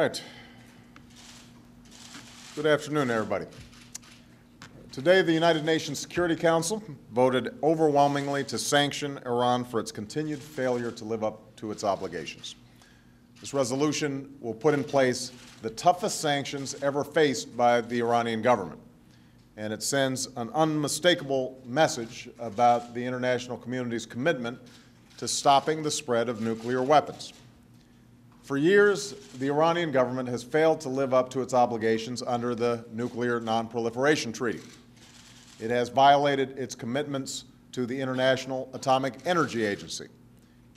right. Good afternoon, everybody. Today, the United Nations Security Council voted overwhelmingly to sanction Iran for its continued failure to live up to its obligations. This resolution will put in place the toughest sanctions ever faced by the Iranian government, and it sends an unmistakable message about the international community's commitment to stopping the spread of nuclear weapons. For years, the Iranian government has failed to live up to its obligations under the Nuclear Non-Proliferation Treaty. It has violated its commitments to the International Atomic Energy Agency.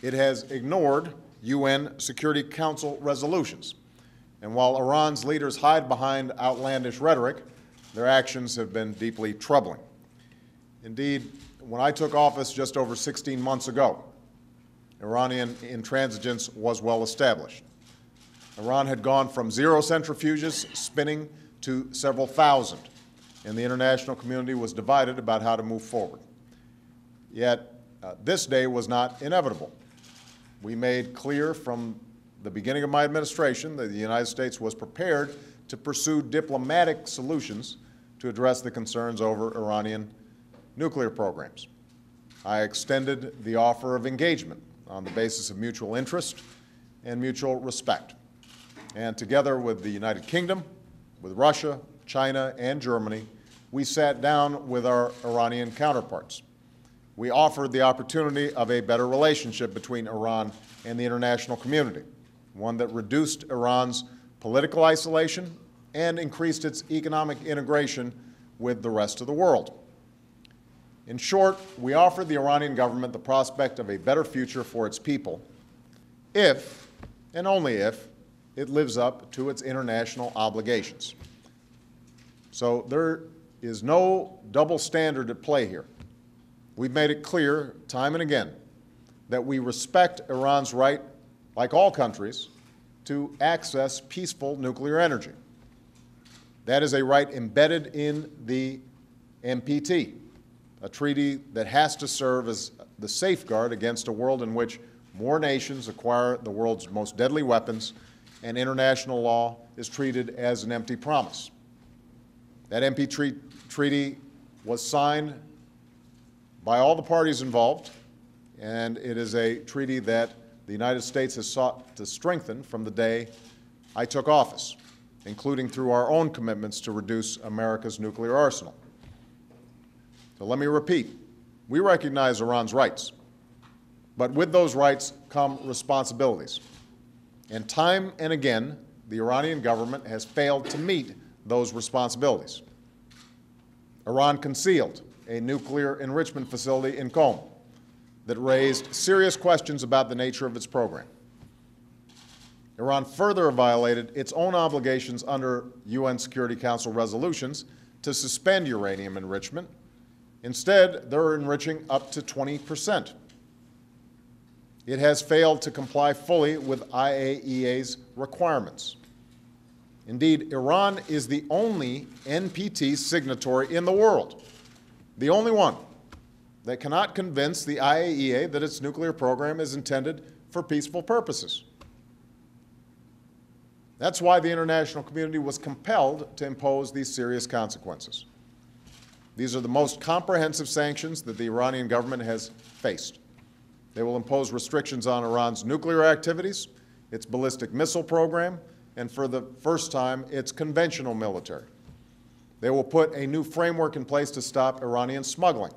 It has ignored UN Security Council resolutions. And while Iran's leaders hide behind outlandish rhetoric, their actions have been deeply troubling. Indeed, when I took office just over 16 months ago, Iranian intransigence was well established. Iran had gone from 0 centrifuges spinning to several thousand, and the international community was divided about how to move forward. Yet, this day was not inevitable. We made clear from the beginning of my administration that the United States was prepared to pursue diplomatic solutions to address the concerns over Iranian nuclear programs. I extended the offer of engagement on the basis of mutual interest and mutual respect. And together with the United Kingdom, with Russia, China, and Germany, we sat down with our Iranian counterparts. We offered the opportunity of a better relationship between Iran and the international community, one that reduced Iran's political isolation and increased its economic integration with the rest of the world. In short, we offered the Iranian government the prospect of a better future for its people if, and only if, it lives up to its international obligations. So there is no double standard at play here. We've made it clear time and again that we respect Iran's right, like all countries, to access peaceful nuclear energy. That is a right embedded in the NPT, a treaty that has to serve as the safeguard against a world in which more nations acquire the world's most deadly weapons and international law is treated as an empty promise. That NPT treaty was signed by all the parties involved, and it is a treaty that the United States has sought to strengthen from the day I took office, including through our own commitments to reduce America's nuclear arsenal. So let me repeat, we recognize Iran's rights, but with those rights come responsibilities. And time and again, the Iranian government has failed to meet those responsibilities. Iran concealed a nuclear enrichment facility in Qom that raised serious questions about the nature of its program. Iran further violated its own obligations under UN Security Council resolutions to suspend uranium enrichment. Instead, they're enriching up to 20%. It has failed to comply fully with IAEA's requirements. Indeed, Iran is the only NPT signatory in the world, the only one that cannot convince the IAEA that its nuclear program is intended for peaceful purposes. That's why the international community was compelled to impose these serious consequences. These are the most comprehensive sanctions that the Iranian government has faced. They will impose restrictions on Iran's nuclear activities, its ballistic missile program, and for the first time, its conventional military. They will put a new framework in place to stop Iranian smuggling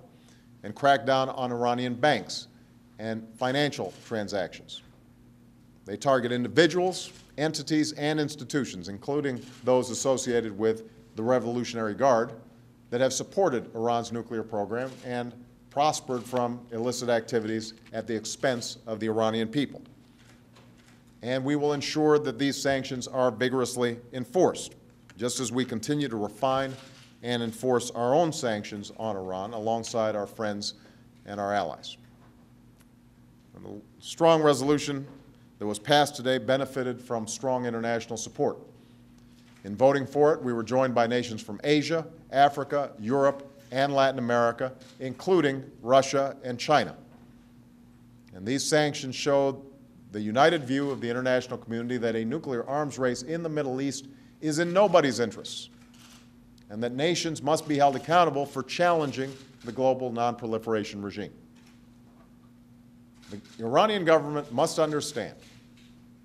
and crack down on Iranian banks and financial transactions. They target individuals, entities, and institutions, including those associated with the Revolutionary Guard, that have supported Iran's nuclear program and prospered from illicit activities at the expense of the Iranian people. And we will ensure that these sanctions are vigorously enforced, just as we continue to refine and enforce our own sanctions on Iran alongside our friends and our allies. And the strong resolution that was passed today benefited from strong international support. In voting for it, we were joined by nations from Asia, Africa, Europe, and Latin America, including Russia and China. And these sanctions showed the united view of the international community that a nuclear arms race in the Middle East is in nobody's interests, and that nations must be held accountable for challenging the global nonproliferation regime. The Iranian government must understand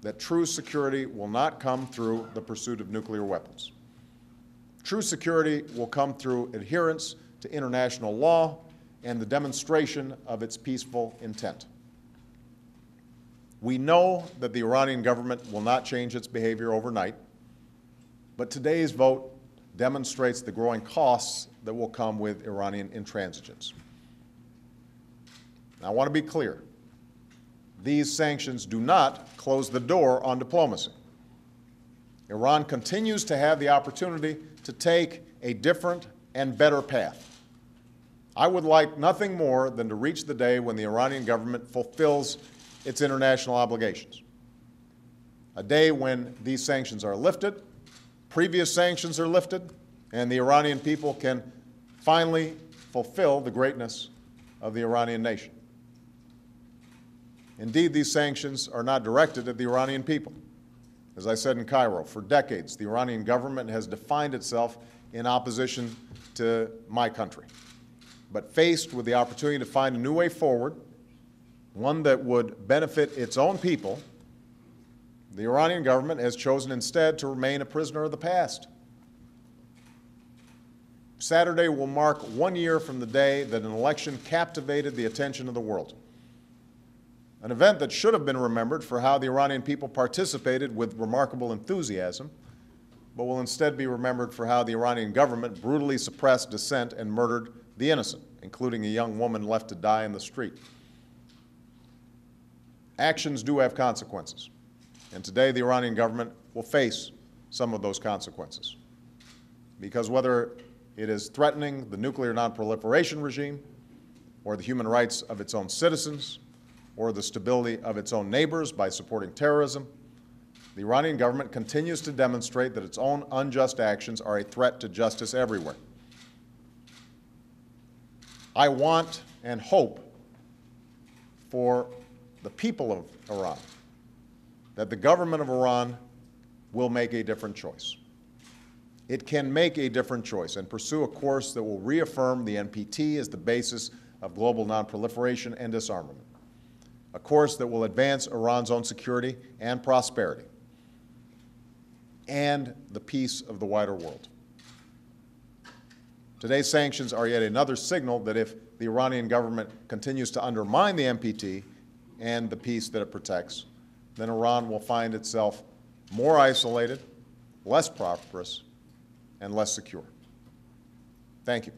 that true security will not come through the pursuit of nuclear weapons. True security will come through adherence to international law and the demonstration of its peaceful intent. We know that the Iranian government will not change its behavior overnight, but today's vote demonstrates the growing costs that will come with Iranian intransigence. Now, I want to be clear. These sanctions do not close the door on diplomacy. Iran continues to have the opportunity to take a different and better path. I would like nothing more than to reach the day when the Iranian government fulfills its international obligations. A day when these sanctions are lifted, previous sanctions are lifted, and the Iranian people can finally fulfill the greatness of the Iranian nation. Indeed, these sanctions are not directed at the Iranian people. As I said in Cairo, for decades, the Iranian government has defined itself in opposition to my country. But faced with the opportunity to find a new way forward, one that would benefit its own people, the Iranian government has chosen instead to remain a prisoner of the past. Saturday will mark 1 year from the day that an election captivated the attention of the world. An event that should have been remembered for how the Iranian people participated with remarkable enthusiasm, but will instead be remembered for how the Iranian government brutally suppressed dissent and murdered the innocent, including a young woman left to die in the street. Actions do have consequences, and today the Iranian government will face some of those consequences. Because whether it is threatening the nuclear nonproliferation regime, or the human rights of its own citizens, or the stability of its own neighbors by supporting terrorism, the Iranian government continues to demonstrate that its own unjust actions are a threat to justice everywhere. I want and hope for the people of Iran that the government of Iran will make a different choice. It can make a different choice and pursue a course that will reaffirm the NPT as the basis of global nonproliferation and disarmament, a course that will advance Iran's own security and prosperity, and the peace of the wider world. Today's sanctions are yet another signal that if the Iranian government continues to undermine the NPT and the peace that it protects, then Iran will find itself more isolated, less prosperous, and less secure. Thank you.